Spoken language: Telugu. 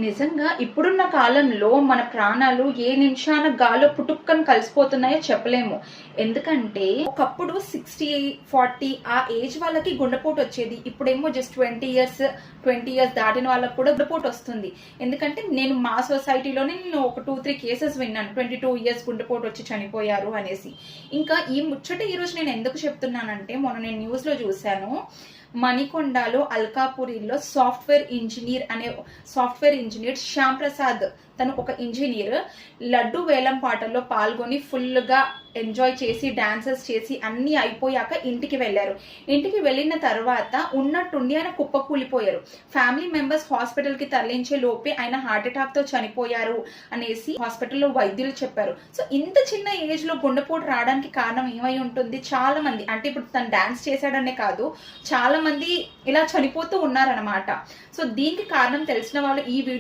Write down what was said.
నిజంగా ఇప్పుడున్న కాలంలో మన ప్రాణాలు ఏ నిమిషాన గాల్లో పుటుక్కని కలిసిపోతున్నాయో చెప్పలేము. ఎందుకంటే ఒకప్పుడు 60-40 ఆ ఏజ్ వాళ్ళకి గుండెపోటు వచ్చేది. ఇప్పుడేమో జస్ట్ 20 ఇయర్స్ దాటిన వాళ్ళకి కూడా గుండెపోటు వస్తుంది. ఎందుకంటే నేను మా సొసైటీలోనే నేను ఒక 2-3 కేసెస్ విన్నాను. 22 ఇయర్స్ గుండెపోటు వచ్చి చనిపోయారు అనేసి. ఇంకా ఈ ముచ్చట ఈరోజు నేను ఎందుకు చెప్తున్నానంటే, మొన్న నేను న్యూస్ లో చూశాను. మణికొండలో అల్కాపురిలో సాఫ్ట్వేర్ ఇంజనీర్ శ్యామ్ ప్రసాద్, తను ఒక ఇంజనీర్, లడ్డు వేలం పాటల్లో పాల్గొని ఫుల్ గా ఎంజాయ్ చేసి డాన్సెస్ చేసి అన్ని అయిపోయాక ఇంటికి వెళ్ళారు. ఇంటికి వెళ్ళిన తర్వాత ఉన్నట్టుండి ఆయన కుప్పకూలిపోయారు. ఫ్యామిలీ మెంబర్స్ హాస్పిటల్ కి తరలించే లోపే ఆయన హార్ట్ అటాక్ తో చనిపోయారు అనేసి హాస్పిటల్లో వైద్యులు చెప్పారు. సో ఇంత చిన్న ఏజ్ లో గుండెపోటు రావడానికి కారణం ఏమై ఉంటుంది? చాలా మంది, అంటే ఇప్పుడు తను డాన్స్ చేశాడనే కాదు, చాలా మంది ఇలా చనిపోతూ ఉన్నారనమాట. సో దీనికి కారణం తెలిసిన వాళ్ళు ఈ వీడియో